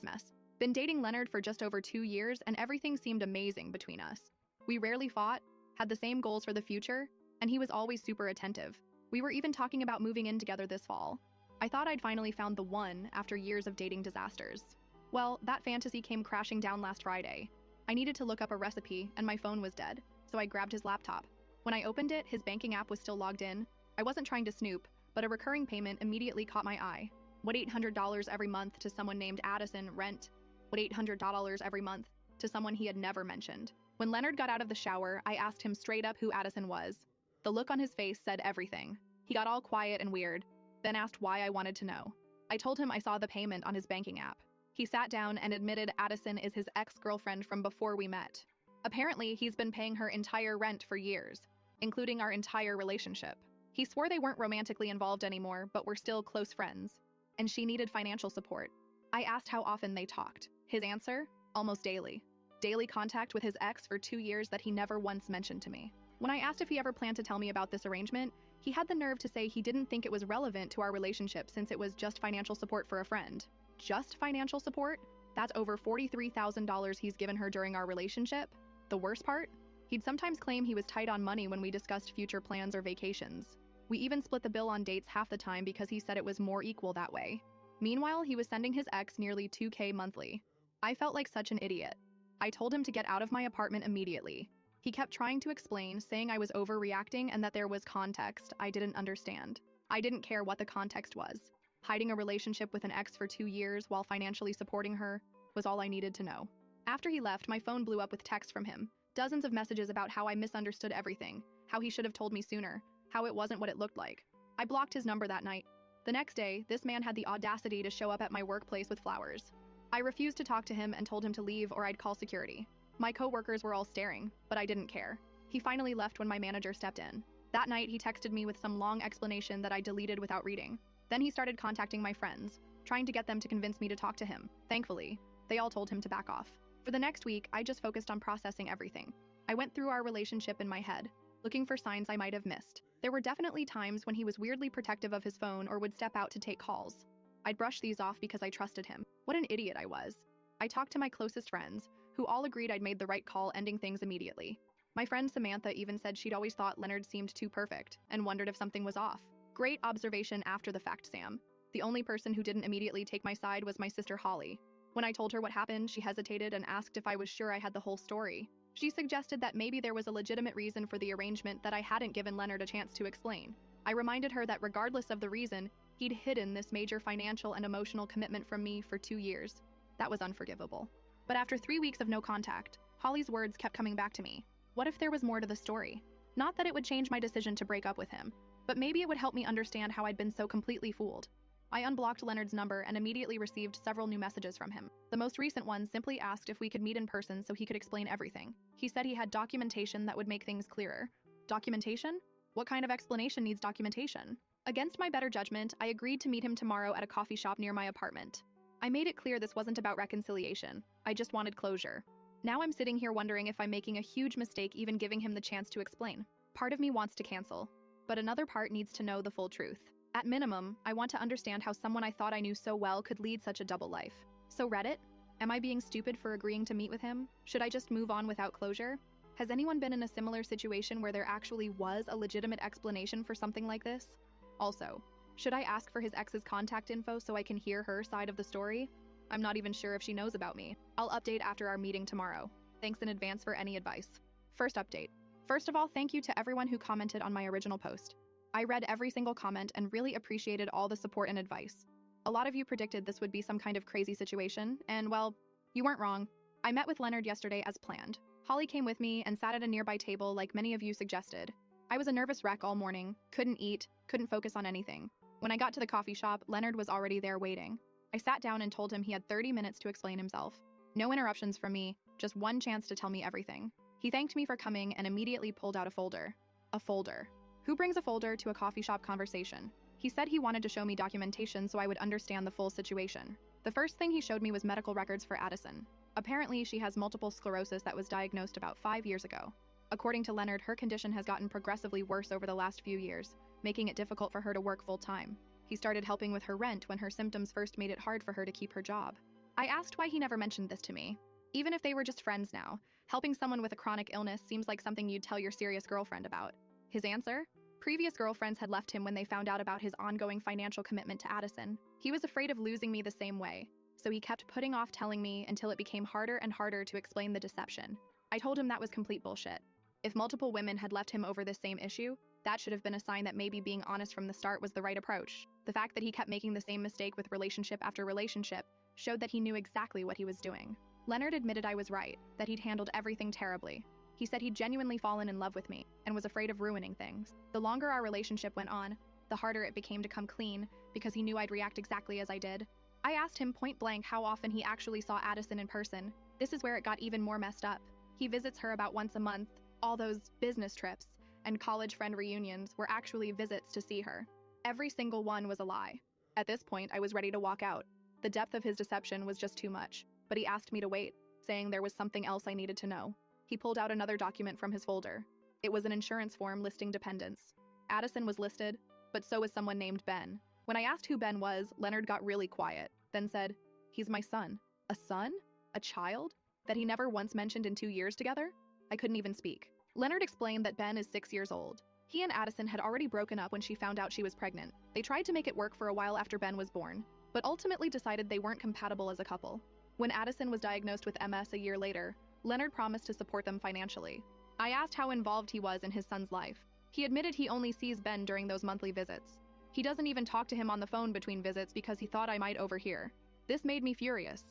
mess. Been dating Leonard for just over 2 years, and everything seemed amazing between us. We rarely fought, had the same goals for the future, and he was always super attentive. We were even talking about moving in together this fall. I thought I'd finally found the one after years of dating disasters. Well, that fantasy came crashing down last Friday. I needed to look up a recipe, and my phone was dead, so I grabbed his laptop. When I opened it, his banking app was still logged in. I wasn't trying to snoop, but a recurring payment immediately caught my eye. What $800 every month to someone named Addison rent? What $800 every month to someone he had never mentioned? When Leonard got out of the shower, I asked him straight up who Addison was. The look on his face said everything. He got all quiet and weird, then asked why I wanted to know. I told him I saw the payment on his banking app. He sat down and admitted Addison is his ex-girlfriend from before we met. Apparently, he's been paying her entire rent for years, including our entire relationship. He swore they weren't romantically involved anymore, but were still close friends, and she needed financial support. I asked how often they talked. His answer? Almost daily. Daily contact with his ex for 2 years that he never once mentioned to me. When I asked if he ever planned to tell me about this arrangement, he had the nerve to say he didn't think it was relevant to our relationship since it was just financial support for a friend. Just financial support? That's over $43,000 he's given her during our relationship. The worst part? He'd sometimes claim he was tight on money when we discussed future plans or vacations. We even split the bill on dates half the time because he said it was more equal that way. Meanwhile, he was sending his ex nearly $2,000 monthly. I felt like such an idiot. I told him to get out of my apartment immediately. He kept trying to explain, saying I was overreacting and that there was context I didn't understand. I didn't care what the context was. Hiding a relationship with an ex for 2 years while financially supporting her was all I needed to know. After he left, my phone blew up with texts from him. Dozens of messages about how I misunderstood everything, how he should have told me sooner, how it wasn't what it looked like. I blocked his number that night. The next day, this man had the audacity to show up at my workplace with flowers. I refused to talk to him and told him to leave or I'd call security. My coworkers were all staring, but I didn't care. He finally left when my manager stepped in. That night, he texted me with some long explanation that I deleted without reading. Then he started contacting my friends, trying to get them to convince me to talk to him. Thankfully, they all told him to back off. For the next week, I just focused on processing everything. I went through our relationship in my head, looking for signs I might have missed. There were definitely times when he was weirdly protective of his phone or would step out to take calls. I'd brush these off because I trusted him. What an idiot I was. I talked to my closest friends, who all agreed I'd made the right call, ending things immediately. My friend Samantha even said she'd always thought Leonard seemed too perfect and wondered if something was off. Great observation after the fact, Sam. The only person who didn't immediately take my side was my sister Holly. When I told her what happened, she hesitated and asked if I was sure I had the whole story. She suggested that maybe there was a legitimate reason for the arrangement that I hadn't given Leonard a chance to explain. I reminded her that regardless of the reason, he'd hidden this major financial and emotional commitment from me for 2 years. That was unforgivable. But after 3 weeks of no contact, Holly's words kept coming back to me. What if there was more to the story? Not that it would change my decision to break up with him, but maybe it would help me understand how I'd been so completely fooled. I unblocked Leonard's number and immediately received several new messages from him. The most recent one simply asked if we could meet in person so he could explain everything. He said he had documentation that would make things clearer. Documentation? What kind of explanation needs documentation? Against my better judgment, I agreed to meet him tomorrow at a coffee shop near my apartment. I made it clear this wasn't about reconciliation. I just wanted closure. Now I'm sitting here wondering if I'm making a huge mistake even giving him the chance to explain. Part of me wants to cancel, but another part needs to know the full truth. At minimum, I want to understand how someone I thought I knew so well could lead such a double life. So Reddit? Am I being stupid for agreeing to meet with him? Should I just move on without closure? Has anyone been in a similar situation where there actually was a legitimate explanation for something like this? Also, should I ask for his ex's contact info so I can hear her side of the story? I'm not even sure if she knows about me. I'll update after our meeting tomorrow. Thanks in advance for any advice. First update. First of all, thank you to everyone who commented on my original post. I read every single comment and really appreciated all the support and advice. A lot of you predicted this would be some kind of crazy situation, and well, you weren't wrong. I met with Leonard yesterday as planned. Holly came with me and sat at a nearby table like many of you suggested. I was a nervous wreck all morning, couldn't eat, couldn't focus on anything. When I got to the coffee shop, Leonard was already there waiting. I sat down and told him he had 30 minutes to explain himself. No interruptions from me, just one chance to tell me everything. He thanked me for coming and immediately pulled out a folder. A folder. Who brings a folder to a coffee shop conversation? He said he wanted to show me documentation so I would understand the full situation. The first thing he showed me was medical records for Addison. Apparently, she has multiple sclerosis that was diagnosed about 5 years ago. According to Leonard, her condition has gotten progressively worse over the last few years, making it difficult for her to work full-time. He started helping with her rent when her symptoms first made it hard for her to keep her job. I asked why he never mentioned this to me. Even if they were just friends now, helping someone with a chronic illness seems like something you'd tell your serious girlfriend about. His answer? Previous girlfriends had left him when they found out about his ongoing financial commitment to Addison. He was afraid of losing me the same way, so he kept putting off telling me until it became harder and harder to explain the deception. I told him that was complete bullshit. If multiple women had left him over this same issue, that should have been a sign that maybe being honest from the start was the right approach. The fact that he kept making the same mistake with relationship after relationship showed that he knew exactly what he was doing. Leonard admitted I was right, that he'd handled everything terribly. He said he'd genuinely fallen in love with me and was afraid of ruining things. The longer our relationship went on, the harder it became to come clean because he knew I'd react exactly as I did. I asked him point blank how often he actually saw Addison in person. This is where it got even more messed up. He visits her about once a month. All those business trips and college friend reunions were actually visits to see her. Every single one was a lie. At this point, I was ready to walk out. The depth of his deception was just too much, but he asked me to wait, saying there was something else I needed to know. He pulled out another document from his folder. It was an insurance form listing dependents. Addison was listed, but so was someone named Ben. When I asked who Ben was, Leonard got really quiet, then said, "He's my son." A son? A child? That he never once mentioned in 2 years together? I couldn't even speak. Leonard explained that Ben is 6 years old. He and Addison had already broken up when she found out she was pregnant. They tried to make it work for a while after Ben was born, but ultimately decided they weren't compatible as a couple. When Addison was diagnosed with MS a year later, Leonard promised to support them financially. I asked how involved he was in his son's life. He admitted he only sees Ben during those monthly visits. He doesn't even talk to him on the phone between visits because he thought I might overhear. This made me furious.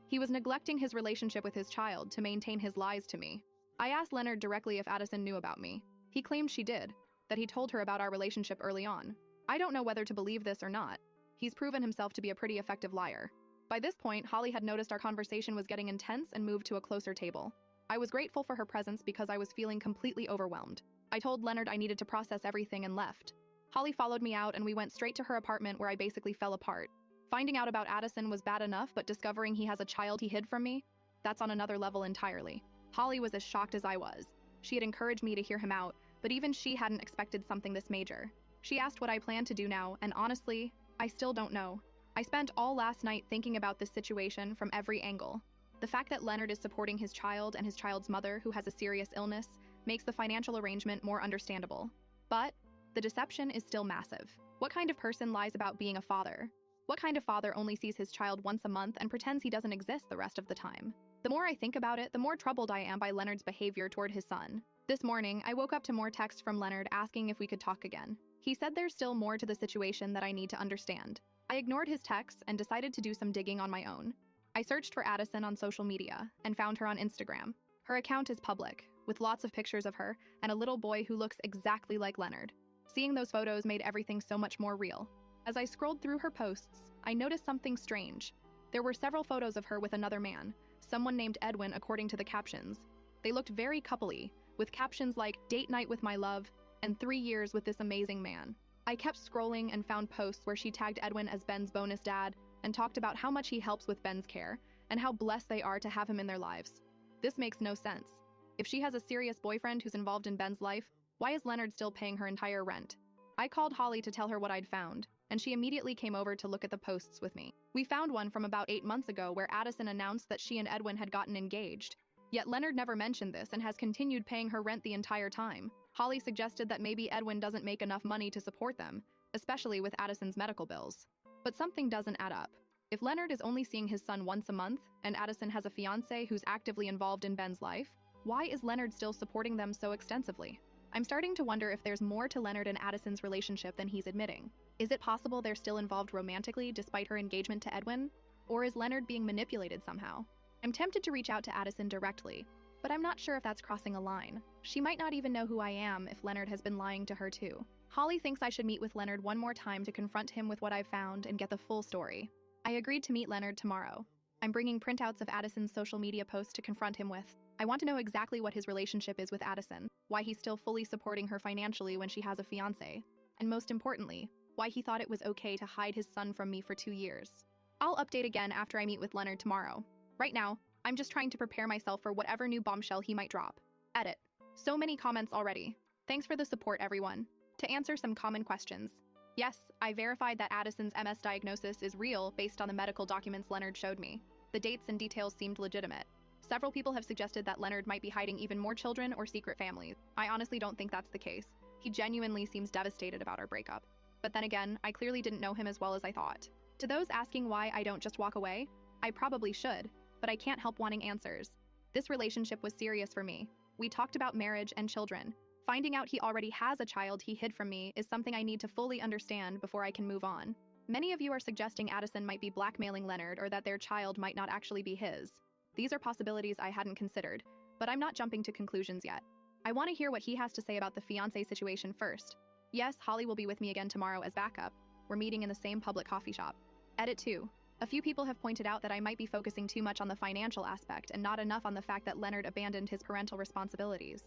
He was neglecting his relationship with his child to maintain his lies to me. I asked Leonard directly if Addison knew about me. He claimed she did, that he told her about our relationship early on. I don't know whether to believe this or not. He's proven himself to be a pretty effective liar. By this point, Holly had noticed our conversation was getting intense and moved to a closer table. I was grateful for her presence because I was feeling completely overwhelmed. I told Leonard I needed to process everything and left. Holly followed me out and we went straight to her apartment where I basically fell apart. Finding out about Addison was bad enough, but discovering he has a child he hid from me? That's on another level entirely. Holly was as shocked as I was. She had encouraged me to hear him out, but even she hadn't expected something this major. She asked what I planned to do now, and honestly, I still don't know. I spent all last night thinking about this situation from every angle. The fact that Leonard is supporting his child and his child's mother, who has a serious illness, makes the financial arrangement more understandable. But the deception is still massive. What kind of person lies about being a father? What kind of father only sees his child once a month and pretends he doesn't exist the rest of the time? The more I think about it, the more troubled I am by Leonard's behavior toward his son. This morning, I woke up to more texts from Leonard asking if we could talk again. He said there's still more to the situation that I need to understand. I ignored his texts and decided to do some digging on my own. I searched for Addison on social media and found her on Instagram. Her account is public, with lots of pictures of her and a little boy who looks exactly like Leonard. Seeing those photos made everything so much more real. As I scrolled through her posts, I noticed something strange. There were several photos of her with another man, someone named Edwin according to the captions. They looked very coupley, with captions like "date night with my love" and "3 years with this amazing man." I kept scrolling and found posts where she tagged Edwin as Ben's bonus dad and talked about how much he helps with Ben's care and how blessed they are to have him in their lives. This makes no sense. If she has a serious boyfriend who's involved in Ben's life, why is Leonard still paying her entire rent? I called Holly to tell her what I'd found, and she immediately came over to look at the posts with me. We found one from about 8 months ago where Addison announced that she and Edwin had gotten engaged. Yet Leonard never mentioned this and has continued paying her rent the entire time. Holly suggested that maybe Edwin doesn't make enough money to support them, especially with Addison's medical bills. But something doesn't add up. If Leonard is only seeing his son once a month, and Addison has a fiancé who's actively involved in Ben's life, why is Leonard still supporting them so extensively? I'm starting to wonder if there's more to Leonard and Addison's relationship than he's admitting. Is it possible they're still involved romantically despite her engagement to Edwin? Or is Leonard being manipulated somehow? I'm tempted to reach out to Addison directly, but I'm not sure if that's crossing a line. She might not even know who I am if Leonard has been lying to her too. Holly thinks I should meet with Leonard one more time to confront him with what I've found and get the full story. I agreed to meet Leonard tomorrow. I'm bringing printouts of Addison's social media posts to confront him with. I want to know exactly what his relationship is with Addison, why he's still fully supporting her financially when she has a fiancé, and most importantly, why he thought it was okay to hide his son from me for 2 years. I'll update again after I meet with Leonard tomorrow. Right now, I'm just trying to prepare myself for whatever new bombshell he might drop. Edit. So many comments already. Thanks for the support, everyone. To answer some common questions. Yes, I verified that Addison's MS diagnosis is real based on the medical documents Leonard showed me. The dates and details seemed legitimate. Several people have suggested that Leonard might be hiding even more children or secret families. I honestly don't think that's the case. He genuinely seems devastated about our breakup. But then again, I clearly didn't know him as well as I thought. To those asking why I don't just walk away, I probably should, but I can't help wanting answers. This relationship was serious for me. We talked about marriage and children. Finding out he already has a child he hid from me is something I need to fully understand before I can move on. Many of you are suggesting Addison might be blackmailing Leonard or that their child might not actually be his. These are possibilities I hadn't considered, but I'm not jumping to conclusions yet. I want to hear what he has to say about the fiancé situation first. Yes, Holly will be with me again tomorrow as backup. We're meeting in the same public coffee shop. Edit 2. A few people have pointed out that I might be focusing too much on the financial aspect and not enough on the fact that Leonard abandoned his parental responsibilities.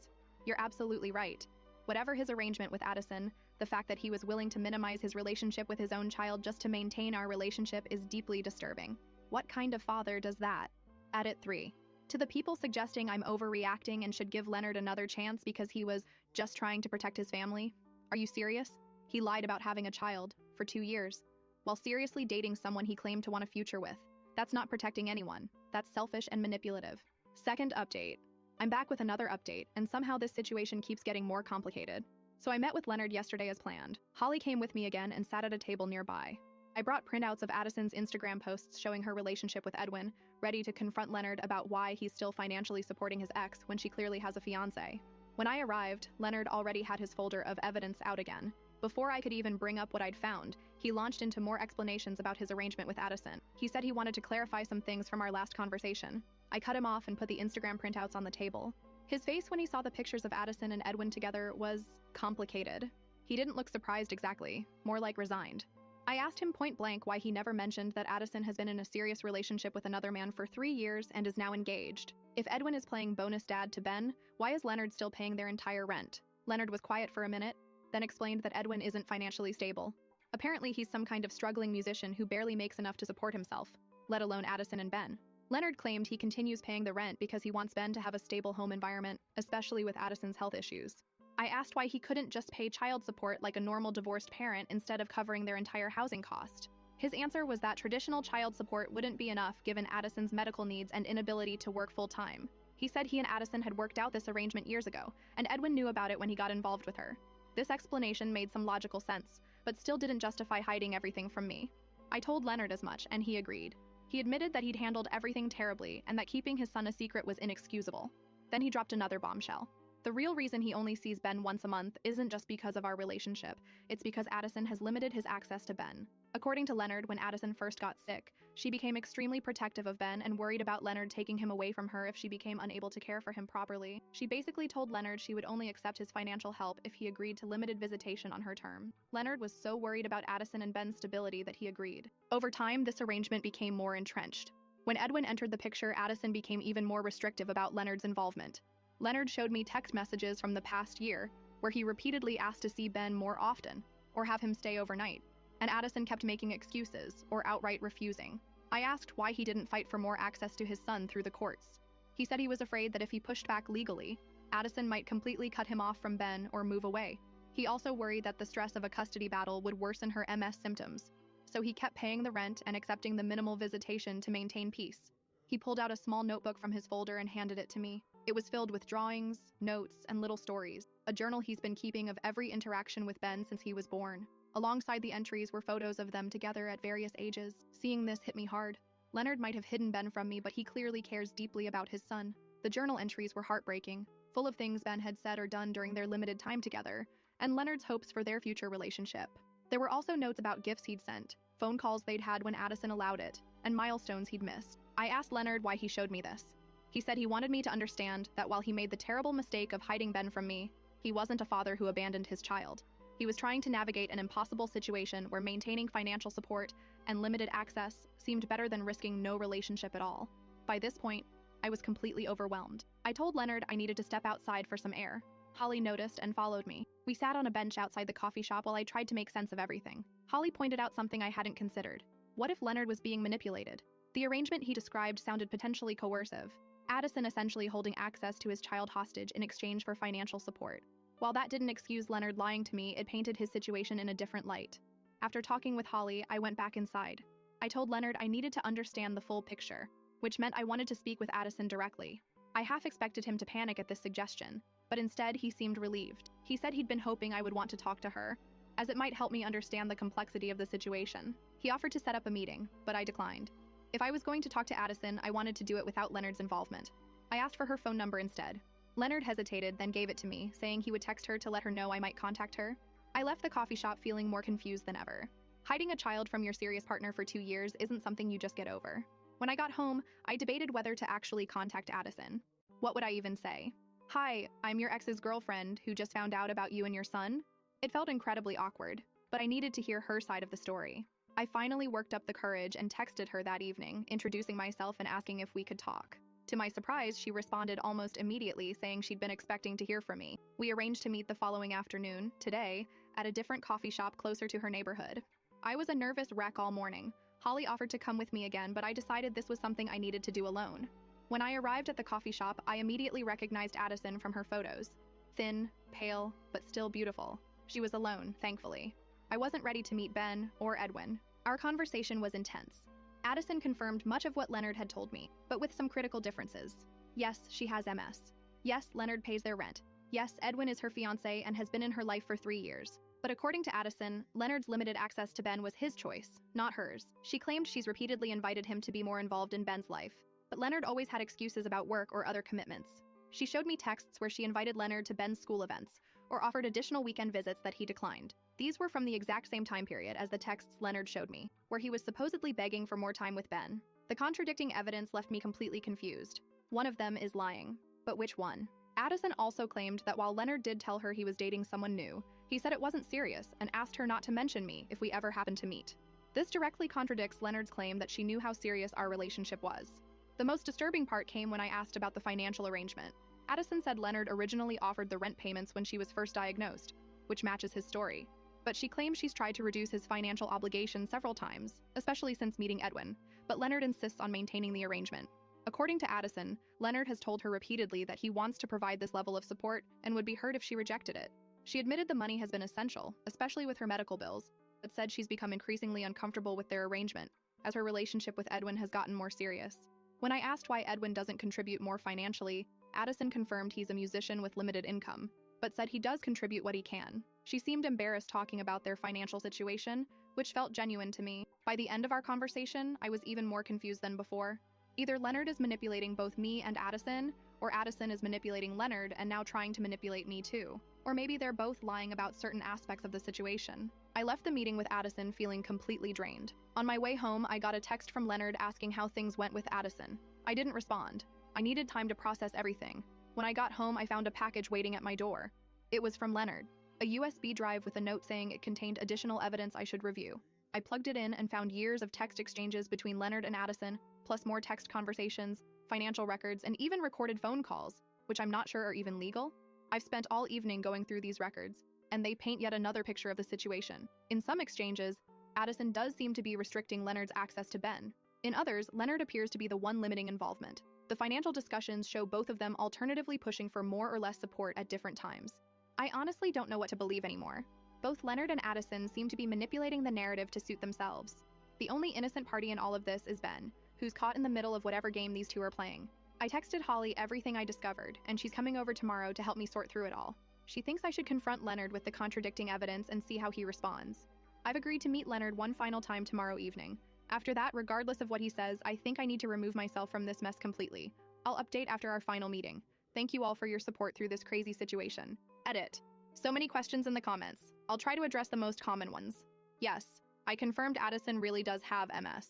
You're absolutely right. Whatever his arrangement with Addison, the fact that he was willing to minimize his relationship with his own child just to maintain our relationship is deeply disturbing. What kind of father does that? Edit 3. To the people suggesting I'm overreacting and should give Leonard another chance because he was just trying to protect his family, are you serious? He lied about having a child for 2 years, while seriously dating someone he claimed to want a future with. That's not protecting anyone. That's selfish and manipulative. Second update. I'm back with another update, and somehow this situation keeps getting more complicated. So I met with Leonard yesterday as planned. Holly came with me again and sat at a table nearby. I brought printouts of Addison's Instagram posts showing her relationship with Edwin, ready to confront Leonard about why he's still financially supporting his ex when she clearly has a fiancé. When I arrived, Leonard already had his folder of evidence out again. Before I could even bring up what I'd found, he launched into more explanations about his arrangement with Addison. He said he wanted to clarify some things from our last conversation. I cut him off and put the Instagram printouts on the table. His face when he saw the pictures of Addison and Edwin together was complicated. He didn't look surprised exactly, more like resigned. I asked him point blank why he never mentioned that Addison has been in a serious relationship with another man for 3 years and is now engaged. If Edwin is playing bonus dad to Ben, why is Leonard still paying their entire rent? Leonard was quiet for a minute, then explained that Edwin isn't financially stable. Apparently he's some kind of struggling musician who barely makes enough to support himself, let alone Addison and Ben. Leonard claimed he continues paying the rent because he wants Ben to have a stable home environment, especially with Addison's health issues. I asked why he couldn't just pay child support like a normal divorced parent instead of covering their entire housing cost. His answer was that traditional child support wouldn't be enough given Addison's medical needs and inability to work full-time. He said he and Addison had worked out this arrangement years ago, and Edwin knew about it when he got involved with her. This explanation made some logical sense, but still didn't justify hiding everything from me. I told Leonard as much, and he agreed. He admitted that he'd handled everything terribly and that keeping his son a secret was inexcusable. Then he dropped another bombshell. The real reason he only sees Ben once a month isn't just because of our relationship, it's because Addison has limited his access to Ben. According to Leonard, when Addison first got sick, she became extremely protective of Ben and worried about Leonard taking him away from her if she became unable to care for him properly. She basically told Leonard she would only accept his financial help if he agreed to limited visitation on her term. Leonard was so worried about Addison and Ben's stability that he agreed. Over time, this arrangement became more entrenched. When Edwin entered the picture, Addison became even more restrictive about Leonard's involvement. Leonard showed me text messages from the past year where he repeatedly asked to see Ben more often or have him stay overnight, and Addison kept making excuses or outright refusing. I asked why he didn't fight for more access to his son through the courts. He said he was afraid that if he pushed back legally, Addison might completely cut him off from Ben or move away. He also worried that the stress of a custody battle would worsen her MS symptoms, so he kept paying the rent and accepting the minimal visitation to maintain peace. He pulled out a small notebook from his folder and handed it to me. It was filled with drawings, notes, and little stories, a journal he's been keeping of every interaction with Ben since he was born. Alongside the entries were photos of them together at various ages. Seeing this hit me hard. Leonard might have hidden Ben from me, but he clearly cares deeply about his son. The journal entries were heartbreaking, full of things Ben had said or done during their limited time together, and Leonard's hopes for their future relationship. There were also notes about gifts he'd sent, phone calls they'd had when Addison allowed it, and milestones he'd missed. I asked Leonard why he showed me this. He said he wanted me to understand that while he made the terrible mistake of hiding Ben from me, he wasn't a father who abandoned his child. He was trying to navigate an impossible situation where maintaining financial support and limited access seemed better than risking no relationship at all. By this point, I was completely overwhelmed. I told Leonard I needed to step outside for some air. Holly noticed and followed me. We sat on a bench outside the coffee shop while I tried to make sense of everything. Holly pointed out something I hadn't considered. What if Leonard was being manipulated? The arrangement he described sounded potentially coercive. Addison essentially holding access to his child hostage in exchange for financial support. While that didn't excuse Leonard lying to me, it painted his situation in a different light. After talking with Holly, I went back inside. I told Leonard I needed to understand the full picture. which meant I wanted to speak with Addison directly. I half expected him to panic at this suggestion, but instead he seemed relieved. He said he'd been hoping I would want to talk to her, as it might help me understand the complexity of the situation. He offered to set up a meeting, but I declined. If I was going to talk to Addison, I wanted to do it without Leonard's involvement. I asked for her phone number instead. Leonard hesitated, then gave it to me, saying he would text her to let her know I might contact her. I left the coffee shop feeling more confused than ever. Hiding a child from your serious partner for 2 years isn't something you just get over. When I got home, I debated whether to actually contact Addison. What would I even say? Hi, I'm your ex's girlfriend who just found out about you and your son. It felt incredibly awkward, but I needed to hear her side of the story. I finally worked up the courage and texted her that evening, introducing myself and asking if we could talk. To my surprise, she responded almost immediately, saying she'd been expecting to hear from me. We arranged to meet the following afternoon, today, at a different coffee shop closer to her neighborhood. I was a nervous wreck all morning. Holly offered to come with me again, but I decided this was something I needed to do alone. When I arrived at the coffee shop, I immediately recognized Addison from her photos. Thin, pale, but still beautiful. She was alone, thankfully. I wasn't ready to meet Ben or Edwin. Our conversation was intense. Addison confirmed much of what Leonard had told me, but with some critical differences. Yes, she has MS. Yes, Leonard pays their rent. Yes, Edwin is her fiancé and has been in her life for 3 years. But according to Addison, Leonard's limited access to Ben was his choice, not hers. She claimed she's repeatedly invited him to be more involved in Ben's life, but Leonard always had excuses about work or other commitments. She showed me texts where she invited Leonard to Ben's school events, or offered additional weekend visits that he declined. These were from the exact same time period as the texts Leonard showed me, where he was supposedly begging for more time with Ben. The contradicting evidence left me completely confused. One of them is lying. But which one? Addison also claimed that while Leonard did tell her he was dating someone new, he said it wasn't serious and asked her not to mention me if we ever happened to meet. This directly contradicts Leonard's claim that she knew how serious our relationship was. The most disturbing part came when I asked about the financial arrangement. Addison said Leonard originally offered the rent payments when she was first diagnosed, which matches his story. But she claims she's tried to reduce his financial obligations several times, especially since meeting Edwin, but Leonard insists on maintaining the arrangement. According to Addison, Leonard has told her repeatedly that he wants to provide this level of support and would be hurt if she rejected it. She admitted the money has been essential, especially with her medical bills, but said she's become increasingly uncomfortable with their arrangement, as her relationship with Edwin has gotten more serious. When I asked why Edwin doesn't contribute more financially, Addison confirmed he's a musician with limited income, but said he does contribute what he can. She seemed embarrassed talking about their financial situation, which felt genuine to me. By the end of our conversation, I was even more confused than before. Either Leonard is manipulating both me and Addison, or Addison is manipulating Leonard and now trying to manipulate me too. Or maybe they're both lying about certain aspects of the situation. I left the meeting with Addison feeling completely drained. On my way home, I got a text from Leonard asking how things went with Addison. I didn't respond. I needed time to process everything. When I got home, I found a package waiting at my door. It was from Leonard. A USB drive with a note saying it contained additional evidence I should review. I plugged it in and found years of text exchanges between Leonard and Addison, plus more text conversations, financial records, and even recorded phone calls, which I'm not sure are even legal. I've spent all evening going through these records, and they paint yet another picture of the situation. In some exchanges, Addison does seem to be restricting Leonard's access to Ben. In others, Leonard appears to be the one limiting involvement. The financial discussions show both of them alternatively pushing for more or less support at different times. I honestly don't know what to believe anymore. Both Leonard and Addison seem to be manipulating the narrative to suit themselves. The only innocent party in all of this is Ben, who's caught in the middle of whatever game these two are playing. I texted Holly everything I discovered, and she's coming over tomorrow to help me sort through it all. She thinks I should confront Leonard with the contradicting evidence and see how he responds. I've agreed to meet Leonard one final time tomorrow evening. After that, regardless of what he says, I think I need to remove myself from this mess completely. I'll update after our final meeting. Thank you all for your support through this crazy situation. Edit. So many questions in the comments. I'll try to address the most common ones. Yes, I confirmed Addison really does have MS.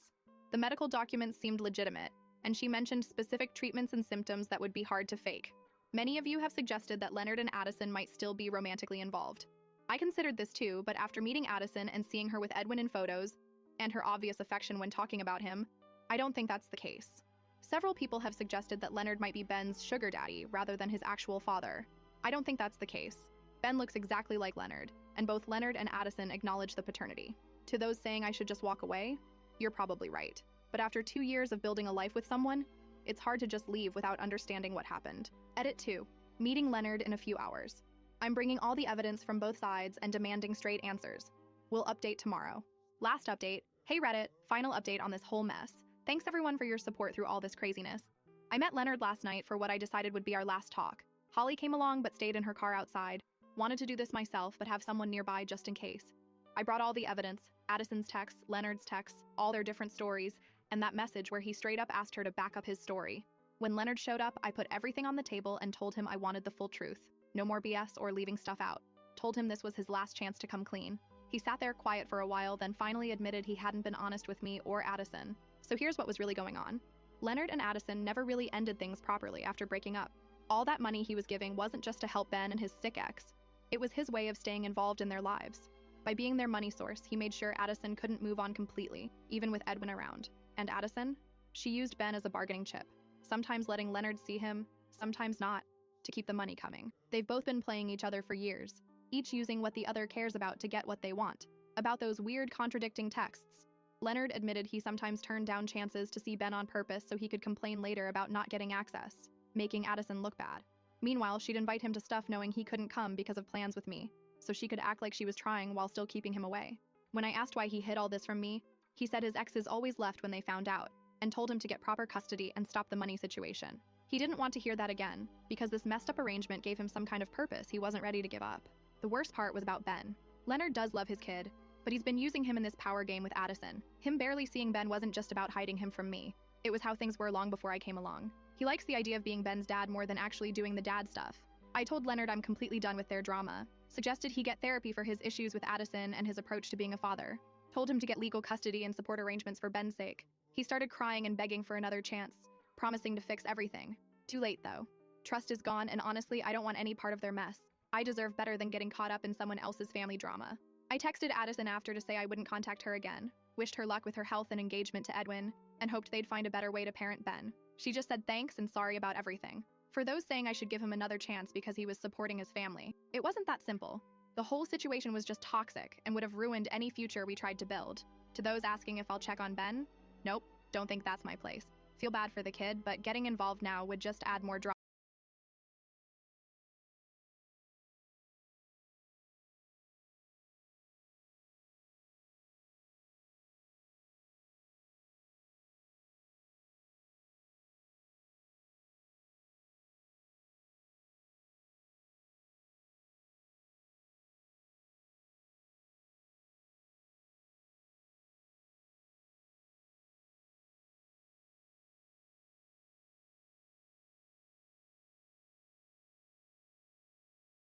The medical documents seemed legitimate, and she mentioned specific treatments and symptoms that would be hard to fake. Many of you have suggested that Leonard and Addison might still be romantically involved. I considered this too, but after meeting Addison and seeing her with Edwin in photos, and her obvious affection when talking about him, I don't think that's the case. Several people have suggested that Leonard might be Ben's sugar daddy rather than his actual father. I don't think that's the case. Ben looks exactly like Leonard, and both Leonard and Addison acknowledge the paternity. To those saying I should just walk away, you're probably right. But after 2 years of building a life with someone, it's hard to just leave without understanding what happened. Edit 2. Meeting Leonard in a few hours. I'm bringing all the evidence from both sides and demanding straight answers. We'll update tomorrow. Last update. Hey Reddit, final update on this whole mess. Thanks everyone for your support through all this craziness. I met Leonard last night for what I decided would be our last talk. Holly came along but stayed in her car outside. Wanted to do this myself but have someone nearby just in case. I brought all the evidence, Addison's texts, Leonard's texts, all their different stories, and that message where he straight up asked her to back up his story. When Leonard showed up, I put everything on the table and told him I wanted the full truth. No more BS or leaving stuff out. Told him this was his last chance to come clean. He sat there quiet for a while, then finally admitted he hadn't been honest with me or Addison. So here's what was really going on. Leonard and Addison never really ended things properly after breaking up. All that money he was giving wasn't just to help Ben and his sick ex. It was his way of staying involved in their lives. By being their money source, he made sure Addison couldn't move on completely, even with Edwin around. And Addison? She used Ben as a bargaining chip, sometimes letting Leonard see him, sometimes not, to keep the money coming. They've both been playing each other for years, each using what the other cares about to get what they want. About those weird contradicting texts, Leonard admitted he sometimes turned down chances to see Ben on purpose so he could complain later about not getting access, making Addison look bad. Meanwhile, she'd invite him to stuff knowing he couldn't come because of plans with me, so she could act like she was trying while still keeping him away. When I asked why he hid all this from me, he said his exes always left when they found out, and told him to get proper custody and stop the money situation. He didn't want to hear that again, because this messed up arrangement gave him some kind of purpose he wasn't ready to give up. The worst part was about Ben. Leonard does love his kid, but he's been using him in this power game with Addison. Him barely seeing Ben wasn't just about hiding him from me. It was how things were long before I came along. He likes the idea of being Ben's dad more than actually doing the dad stuff. I told Leonard I'm completely done with their drama, suggested he get therapy for his issues with Addison and his approach to being a father, told him to get legal custody and support arrangements for Ben's sake. He started crying and begging for another chance, promising to fix everything. Too late though. Trust is gone, and honestly, I don't want any part of their mess. I deserve better than getting caught up in someone else's family drama. I texted Addison after to say I wouldn't contact her again, wished her luck with her health and engagement to Edwin, and hoped they'd find a better way to parent Ben. She just said thanks and sorry about everything. For those saying I should give him another chance because he was supporting his family, it wasn't that simple. The whole situation was just toxic and would have ruined any future we tried to build. To those asking if I'll check on Ben, nope, don't think that's my place. Feel bad for the kid, but getting involved now would just add more drama.